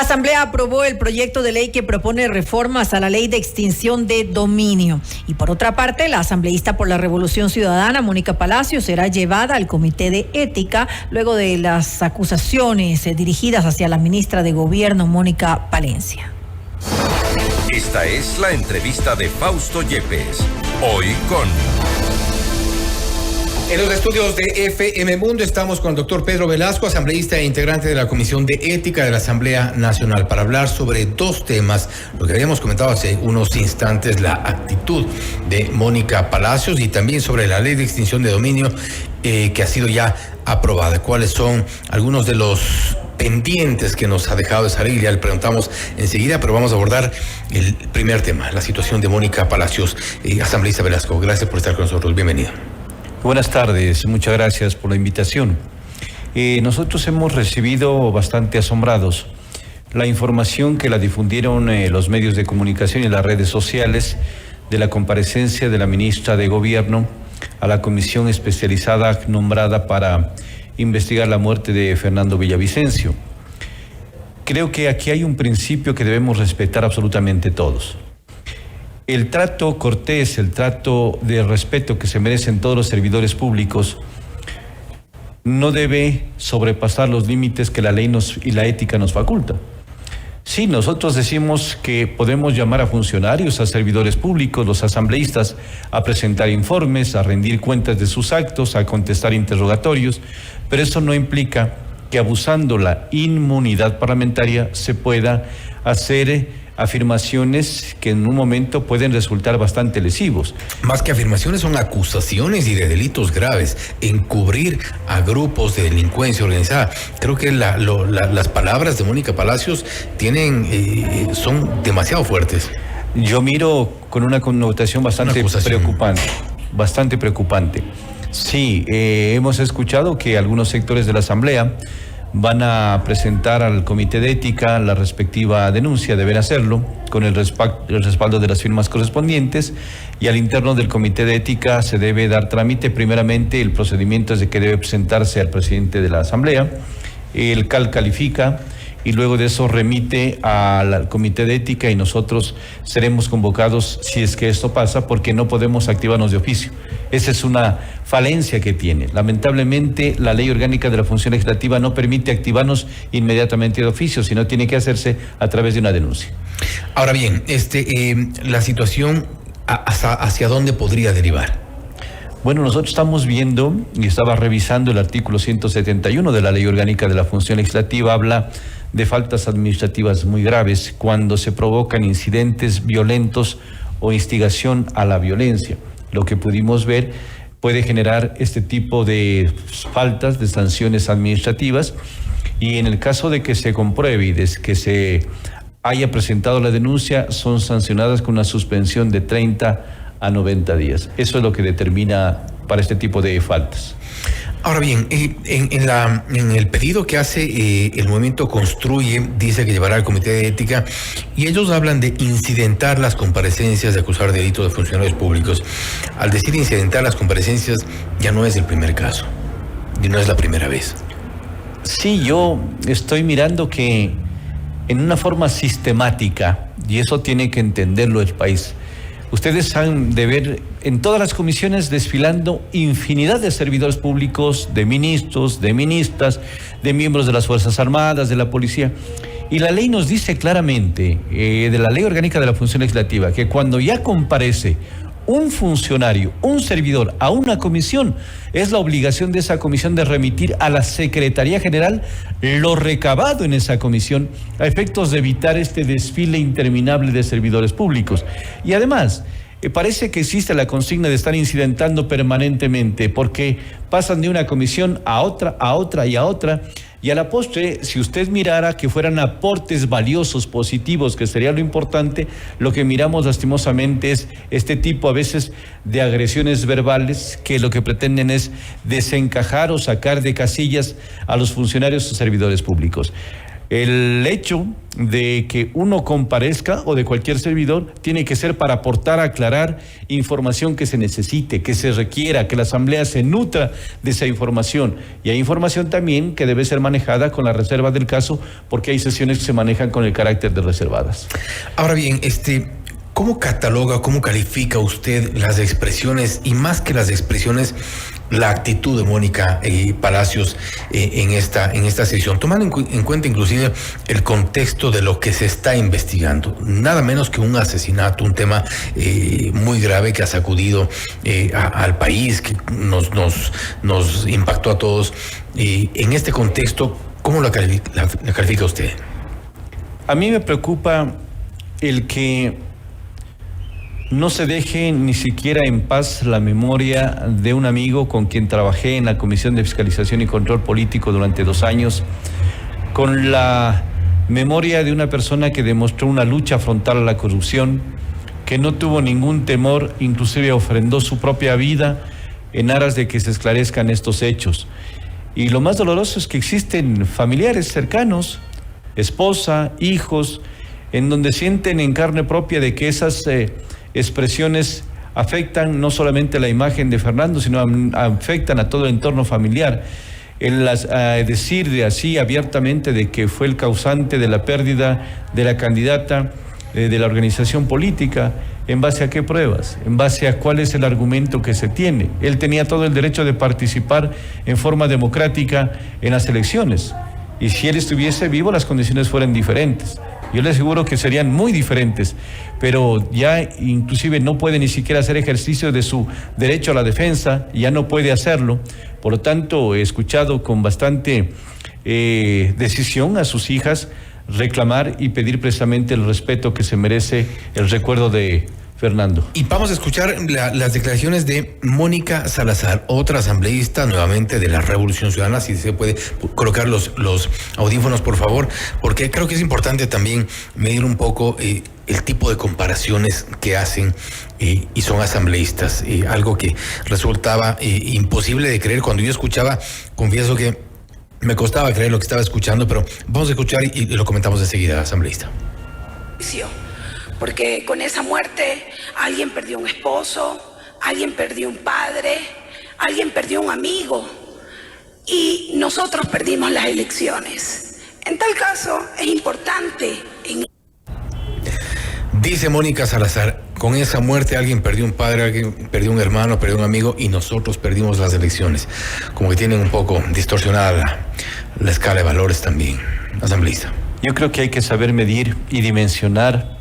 La Asamblea aprobó el proyecto de ley que propone reformas a la ley de extinción de dominio. Y por otra parte, la asambleísta por la Revolución Ciudadana, Mónica Palacios, será llevada al Comité de Ética luego de las acusaciones dirigidas hacia la ministra de Gobierno, Mónica Palencia. Esta es la entrevista de Fausto Yepes. Hoy con... En los estudios de FM Mundo estamos con el doctor Pedro Velasco, asambleísta e integrante de la Comisión de Ética de la Asamblea Nacional, para hablar sobre dos temas. Lo que habíamos comentado hace unos instantes, la actitud de Mónica Palacios, y también sobre la ley de extinción de dominio que ha sido ya aprobada. ¿Cuáles son algunos de los pendientes que nos ha dejado esa ley? Ya le preguntamos enseguida, pero vamos a abordar el primer tema, la situación de Mónica Palacios. Asambleísta Velasco, gracias por estar con nosotros. Bienvenido. Buenas tardes, muchas gracias por la invitación. Nosotros hemos recibido bastante asombrados la información que la difundieron los medios de comunicación y las redes sociales de la comparecencia de la ministra de Gobierno a la comisión especializada nombrada para investigar la muerte de Fernando Villavicencio. Creo que aquí hay un principio que debemos respetar absolutamente todos. El trato cortés, el trato de respeto que se merecen todos los servidores públicos no debe sobrepasar los límites que la ley y la ética nos faculta. Sí, nosotros decimos que podemos llamar a funcionarios, a servidores públicos, los asambleístas, a presentar informes, a rendir cuentas de sus actos, a contestar interrogatorios, pero eso no implica que abusando la inmunidad parlamentaria se pueda hacer afirmaciones que en un momento pueden resultar bastante lesivos. Más que afirmaciones, son acusaciones y de delitos graves. Encubrir a grupos de delincuencia organizada. Creo que las palabras de Mónica Palacios son demasiado fuertes. Yo miro con una connotación bastante preocupante. Sí, hemos escuchado que algunos sectores de la Asamblea van a presentar al Comité de Ética la respectiva denuncia, deben hacerlo con el respaldo de las firmas correspondientes, y al interno del Comité de Ética se debe dar trámite. Primeramente, el procedimiento es de que debe presentarse al presidente de la Asamblea, el CAL califica y luego de eso remite al Comité de Ética y nosotros seremos convocados si es que esto pasa, porque no podemos activarnos de oficio. Esa es una falencia que tiene. Lamentablemente, la Ley Orgánica de la Función Legislativa no permite activarnos inmediatamente de oficio, sino tiene que hacerse a través de una denuncia. Ahora bien, la situación, ¿hacia dónde podría derivar? Bueno, nosotros estamos viendo, y estaba revisando el artículo 171 de la Ley Orgánica de la Función Legislativa, habla de faltas administrativas muy graves cuando se provocan incidentes violentos o instigación a la violencia. Lo que pudimos ver puede generar este tipo de faltas, de sanciones administrativas, y en el caso de que se compruebe y de que se haya presentado la denuncia, son sancionadas con una suspensión de 30 a 90 días. Eso es lo que determina para este tipo de faltas. Ahora bien, en el pedido que hace el Movimiento Construye, dice que llevará al Comité de Ética, y ellos hablan de incidentar las comparecencias, de acusar delitos de funcionarios públicos. Al decir incidentar las comparecencias, ya no es el primer caso, y no es la primera vez. Sí, yo estoy mirando que en una forma sistemática, y eso tiene que entenderlo el país, ustedes han de ver en todas las comisiones desfilando infinidad de servidores públicos, de ministros, de ministras, de miembros de las Fuerzas Armadas, de la Policía. Y la ley nos dice claramente, de la Ley Orgánica de la Función Legislativa, que cuando ya comparece un funcionario, un servidor a una comisión, es la obligación de esa comisión de remitir a la Secretaría General lo recabado en esa comisión a efectos de evitar este desfile interminable de servidores públicos. Y además, parece que existe la consigna de estar incidentando permanentemente, porque pasan de una comisión a otra y a otra. Y a la postre, si usted mirara que fueran aportes valiosos, positivos, que sería lo importante, lo que miramos lastimosamente es este tipo a veces de agresiones verbales que lo que pretenden es desencajar o sacar de casillas a los funcionarios o servidores públicos. El hecho de que uno comparezca o de cualquier servidor tiene que ser para aportar, aclarar información que se necesite, que se requiera, que la Asamblea se nutra de esa información. Y hay información también que debe ser manejada con la reserva del caso, porque hay sesiones que se manejan con el carácter de reservadas. Ahora bien, ¿cómo cataloga, cómo califica usted las expresiones, y más que las expresiones, la actitud de Mónica Palacios en esta sesión, tomando en cuenta inclusive el contexto de lo que se está investigando? Nada menos que un asesinato, un tema muy grave que ha sacudido al país, que nos impactó a todos. En este contexto, ¿cómo la califica usted? A mí me preocupa el que no se deje ni siquiera en paz la memoria de un amigo con quien trabajé en la Comisión de Fiscalización y Control Político durante 2 años, con la memoria de una persona que demostró una lucha frontal a la corrupción, que no tuvo ningún temor, inclusive ofrendó su propia vida en aras de que se esclarezcan estos hechos. Y lo más doloroso es que existen familiares cercanos, esposa, hijos, en donde sienten en carne propia de que esas expresiones afectan no solamente la imagen de Fernando, sino afectan a todo el entorno familiar. El decir de así abiertamente de que fue el causante de la pérdida de la candidata de la organización política, ¿en base a qué pruebas? ¿En base a cuál es el argumento que se tiene? Él tenía todo el derecho de participar en forma democrática en las elecciones, y si él estuviese vivo las condiciones fueran diferentes. Yo le aseguro que serían muy diferentes, pero ya inclusive no puede ni siquiera hacer ejercicio de su derecho a la defensa, ya no puede hacerlo. Por lo tanto, he escuchado con bastante decisión a sus hijas reclamar y pedir precisamente el respeto que se merece el recuerdo de Fernando. Y vamos a escuchar las declaraciones de Mónica Salazar, otra asambleísta nuevamente de la Revolución Ciudadana. Si se puede colocar los audífonos, por favor, porque creo que es importante también medir un poco el tipo de comparaciones que hacen y son asambleístas. Algo que resultaba imposible de creer cuando yo escuchaba. Confieso que me costaba creer lo que estaba escuchando, pero vamos a escuchar y lo comentamos enseguida, asambleísta. Porque con esa muerte alguien perdió un esposo, alguien perdió un padre, alguien perdió un amigo, y nosotros perdimos las elecciones. En tal caso es importante. Dice Mónica Salazar, con esa muerte alguien perdió un padre, alguien perdió un hermano, perdió un amigo, y nosotros perdimos las elecciones. Como que tienen un poco distorsionada la escala de valores también, asambleísta. Yo creo que hay que saber medir y dimensionar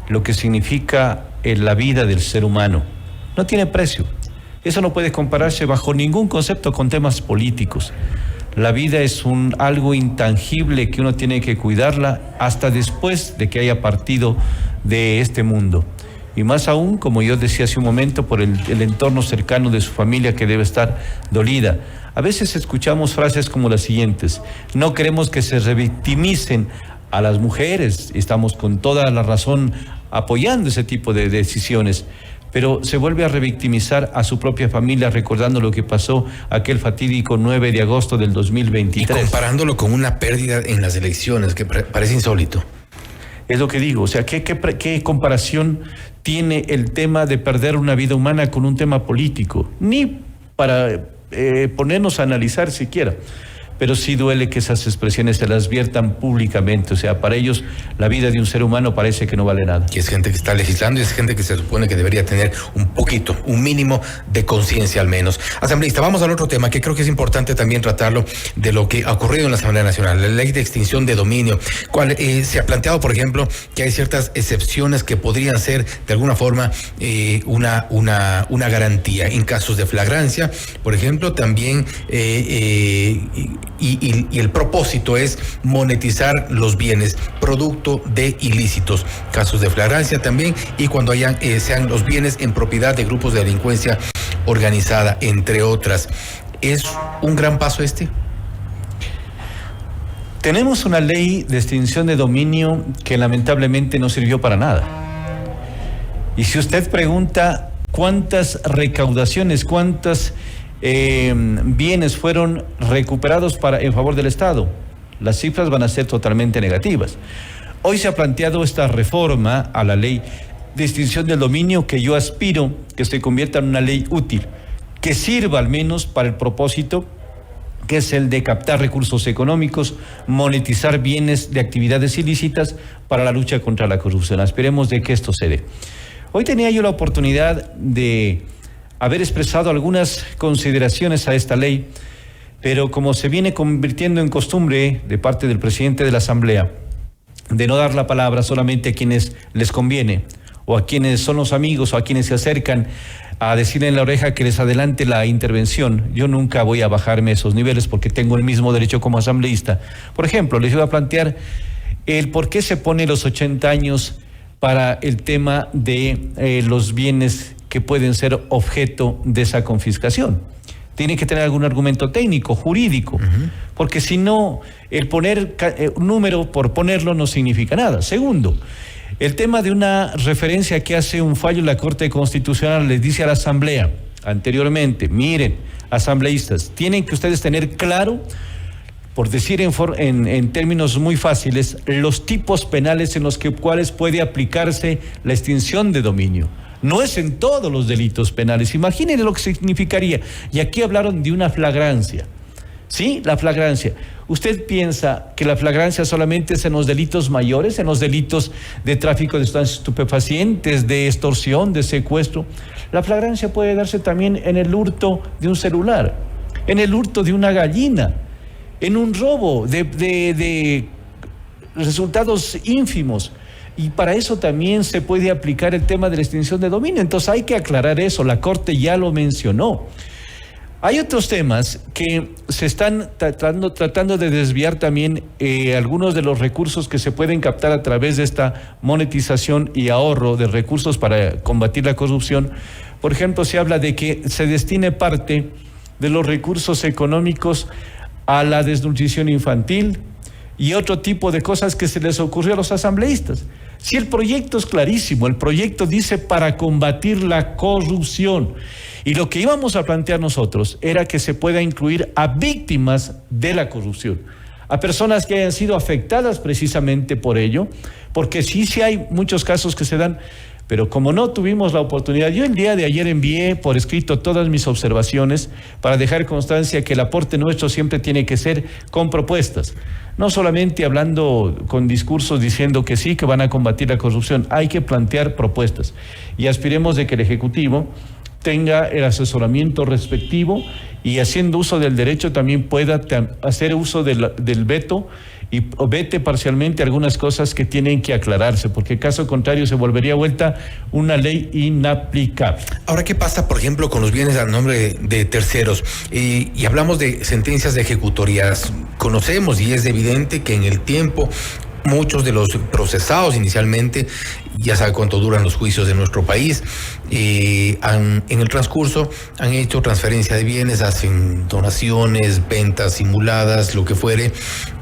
lo que significa la vida del ser humano. No tiene precio. Eso no puede compararse bajo ningún concepto con temas políticos. La vida es algo intangible que uno tiene que cuidarla hasta después de que haya partido de este mundo. Y más aún, como yo decía hace un momento, por el entorno cercano de su familia, que debe estar dolida. A veces escuchamos frases como las siguientes: no queremos que se revictimicen a las mujeres, estamos con toda la razón apoyando ese tipo de decisiones, pero se vuelve a revictimizar a su propia familia recordando lo que pasó aquel fatídico 9 de agosto del 2023. Y comparándolo con una pérdida en las elecciones, que parece insólito. Es lo que digo, o sea, ¿qué comparación tiene el tema de perder una vida humana con un tema político? Ni para ponernos a analizar siquiera. Pero sí duele que esas expresiones se las viertan públicamente. O sea, para ellos la vida de un ser humano parece que no vale nada. Y es gente que está legislando y es gente que se supone que debería tener un mínimo de conciencia al menos. Asambleísta, vamos al otro tema que creo que es importante también tratarlo, de lo que ha ocurrido en la Asamblea Nacional, la ley de extinción de dominio. Se ha planteado, por ejemplo, que hay ciertas excepciones que podrían ser de alguna forma una garantía en casos de flagrancia, por ejemplo, también y el propósito es monetizar los bienes producto de ilícitos, casos de flagrancia también, y cuando sean los bienes en propiedad de grupos de delincuencia organizada, entre otras. ¿Es un gran paso este? Tenemos una ley de extinción de dominio que lamentablemente no sirvió para nada. Y si usted pregunta cuántas recaudaciones, cuántas bienes fueron recuperados en favor del Estado, las cifras van a ser totalmente negativas. Hoy se ha planteado esta reforma a la ley de extinción del dominio que yo aspiro que se convierta en una ley útil, que sirva al menos para el propósito que es el de captar recursos económicos, monetizar bienes de actividades ilícitas para la lucha contra la corrupción. Esperemos de que esto se dé. Hoy tenía yo la oportunidad de haber expresado algunas consideraciones a esta ley, pero como se viene convirtiendo en costumbre de parte del presidente de la Asamblea, de no dar la palabra solamente a quienes les conviene, o a quienes son los amigos, o a quienes se acercan a decirle en la oreja que les adelante la intervención, yo nunca voy a bajarme esos niveles porque tengo el mismo derecho como asambleísta. Por ejemplo, les iba a plantear el por qué se pone los 80 años para el tema de los bienes que pueden ser objeto de esa confiscación. Tiene que tener algún argumento técnico, jurídico, porque si no, el poner un número por ponerlo no significa nada. Segundo, el tema de una referencia que hace un fallo en la Corte Constitucional, les dice a la Asamblea anteriormente, miren, asambleístas, tienen que ustedes tener claro, por decir en términos muy fáciles, los tipos penales en los cuales puede aplicarse la extinción de dominio. No es en todos los delitos penales. Imaginen lo que significaría. Y aquí hablaron de una flagrancia. ¿Sí? La flagrancia. ¿Usted piensa que la flagrancia solamente es en los delitos mayores, en los delitos de tráfico de sustancias estupefacientes, de extorsión, de secuestro? La flagrancia puede darse también en el hurto de un celular, en el hurto de una gallina, en un robo de resultados ínfimos. Y para eso también se puede aplicar el tema de la extinción de dominio. Entonces hay que aclarar eso, la Corte ya lo mencionó. Hay otros temas que se están tratando de desviar también algunos de los recursos que se pueden captar a través de esta monetización y ahorro de recursos para combatir la corrupción. Por ejemplo, se habla de que se destine parte de los recursos económicos a la desnutrición infantil y otro tipo de cosas que se les ocurrió a los asambleístas. Si el proyecto es clarísimo, el proyecto dice para combatir la corrupción. Y lo que íbamos a plantear nosotros era que se pueda incluir a víctimas de la corrupción, a personas que hayan sido afectadas precisamente por ello, porque sí hay muchos casos que se dan, pero como no tuvimos la oportunidad, yo el día de ayer envié por escrito todas mis observaciones para dejar constancia que el aporte nuestro siempre tiene que ser con propuestas, no solamente hablando con discursos diciendo que sí, que van a combatir la corrupción, hay que plantear propuestas y aspiremos de que el Ejecutivo tenga el asesoramiento respectivo y haciendo uso del derecho también pueda hacer uso del veto y vete parcialmente algunas cosas que tienen que aclararse, porque caso contrario se volvería vuelta una ley inaplicable. Ahora, ¿qué pasa, por ejemplo, con los bienes a nombre de terceros? Y hablamos de sentencias de ejecutorias. Conocemos y es evidente que en el tiempo muchos de los procesados inicialmente, ya sabe cuánto duran los juicios de nuestro país, en el transcurso han hecho transferencia de bienes, hacen donaciones, ventas simuladas, lo que fuere,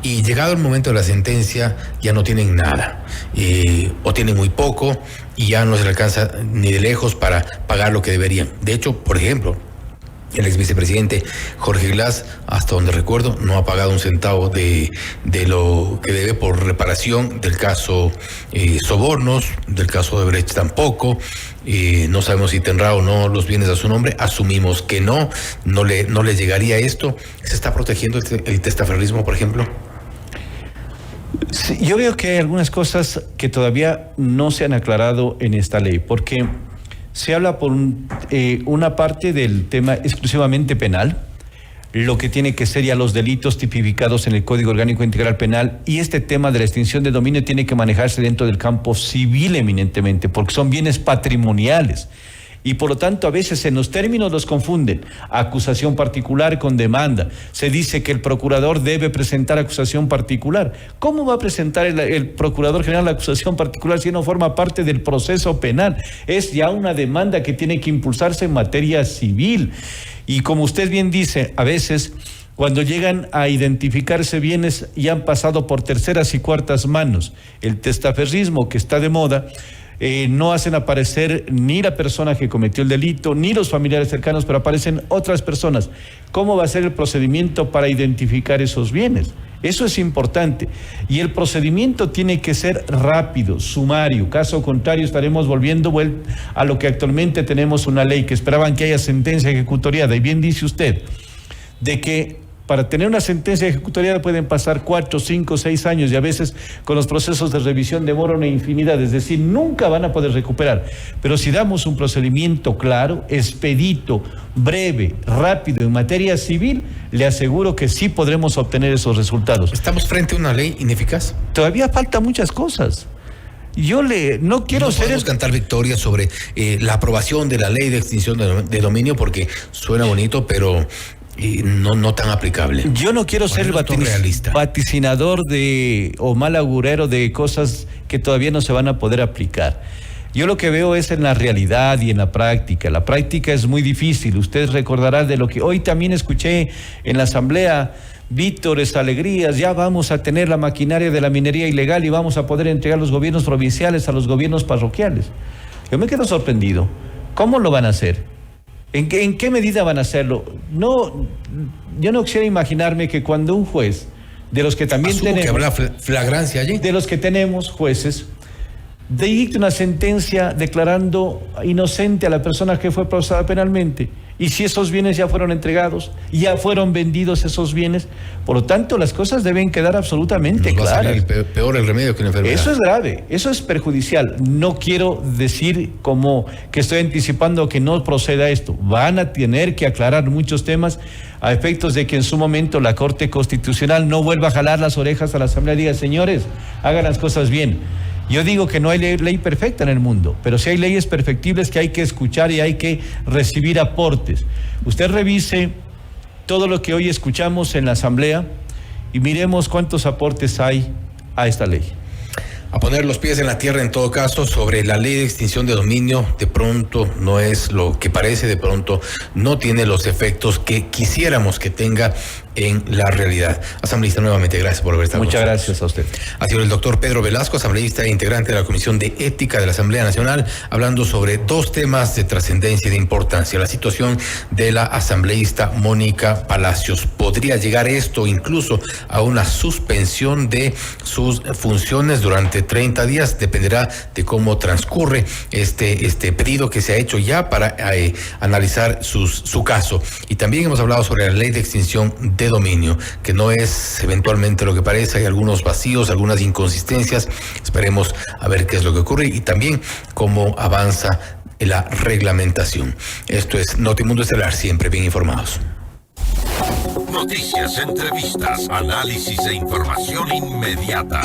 y llegado el momento de la sentencia ya no tienen nada, o tienen muy poco y ya no se les alcanza ni de lejos para pagar lo que deberían. De hecho, por ejemplo, el ex vicepresidente Jorge Glass, hasta donde recuerdo, no ha pagado un centavo de lo que debe por reparación del caso Sobornos, del caso de Brecht tampoco. No sabemos si tendrá o no los bienes a su nombre. Asumimos que no le llegaría esto. ¿Se está protegiendo el testaferrismo, por ejemplo? Sí, yo veo que hay algunas cosas que todavía no se han aclarado en esta ley, porque se habla por una parte del tema exclusivamente penal, lo que tiene que ser ya los delitos tipificados en el Código Orgánico Integral Penal, y este tema de la extinción de dominio tiene que manejarse dentro del campo civil eminentemente, porque son bienes patrimoniales. Y por lo tanto a veces en los términos los confunden, acusación particular con demanda. Se dice que el procurador debe presentar acusación particular. ¿Cómo va a presentar el procurador general la acusación particular si no forma parte del proceso penal? Es ya una demanda que tiene que impulsarse en materia civil. Y como usted bien dice, a veces cuando llegan a identificarse bienes y han pasado por terceras y cuartas manos, el testaferrismo que está de moda, no hacen aparecer ni la persona que cometió el delito, ni los familiares cercanos, pero aparecen otras personas. ¿Cómo va a ser el procedimiento para identificar esos bienes? Eso es importante. Y el procedimiento tiene que ser rápido, sumario. Caso contrario, estaremos volviendo a lo que actualmente tenemos una ley que esperaban que haya sentencia ejecutoriada. Y bien dice usted, de que para tener una sentencia ejecutoriada pueden pasar 4, 5, 6 años y a veces con los procesos de revisión demoran una infinidad, es decir, nunca van a poder recuperar. Pero si damos un procedimiento claro, expedito, breve, rápido en materia civil, le aseguro que sí podremos obtener esos resultados. ¿Estamos frente a una ley ineficaz? Todavía faltan muchas cosas. No quiero ser... podemos cantar victoria sobre la aprobación de la ley de extinción de dominio porque suena bonito, pero... y no tan aplicable. Yo no quiero ser vaticinador o mal augurero de cosas que todavía no se van a poder aplicar. Yo lo que veo es en la realidad y en la práctica. La práctica es muy difícil. Usted recordará de lo que hoy también escuché en la asamblea, vítores, alegrías, ya vamos a tener la maquinaria de la minería ilegal y vamos a poder entregar los gobiernos provinciales a los gobiernos parroquiales. Yo me quedo sorprendido. ¿Cómo lo van a hacer? ¿En qué medida van a hacerlo? Yo no quisiera imaginarme que cuando un juez, de los que también tenemos... que habrá flagrancia allí. De los que tenemos jueces, dicte una sentencia declarando inocente a la persona que fue procesada penalmente. Y si esos bienes ya fueron entregados, ya fueron vendidos esos bienes, por lo tanto las cosas deben quedar absolutamente claras. Va a ser peor el remedio que una enfermedad. Eso es grave, eso es perjudicial. No quiero decir como que estoy anticipando que no proceda esto. Van a tener que aclarar muchos temas a efectos de que en su momento la Corte Constitucional no vuelva a jalar las orejas a la Asamblea y diga, señores, hagan las cosas bien. Yo digo que no hay ley perfecta en el mundo, pero sí hay leyes perfectibles que hay que escuchar y hay que recibir aportes. Usted revise todo lo que hoy escuchamos en la Asamblea y miremos cuántos aportes hay a esta ley. A poner los pies en la tierra en todo caso sobre la ley de extinción de dominio, de pronto no es lo que parece, de pronto no tiene los efectos que quisiéramos que tenga en la realidad. Asambleísta, nuevamente, gracias por haber estado. Muchas gracias a usted. Ha sido el doctor Pedro Velasco, asambleísta e integrante de la Comisión de Ética de la Asamblea Nacional, hablando sobre dos temas de trascendencia y de importancia. La situación de la asambleísta Mónica Palacios. ¿Podría llegar esto incluso a una suspensión de sus funciones durante 30 días? Dependerá de cómo transcurre este pedido que se ha hecho ya para analizar su caso. Y también hemos hablado sobre la ley de extinción de dominio, que no es eventualmente lo que parece, hay algunos vacíos, algunas inconsistencias. Esperemos a ver qué es lo que ocurre y también cómo avanza la reglamentación. Esto es Notimundo Estelar, siempre bien informados. Noticias, entrevistas, análisis e información inmediata.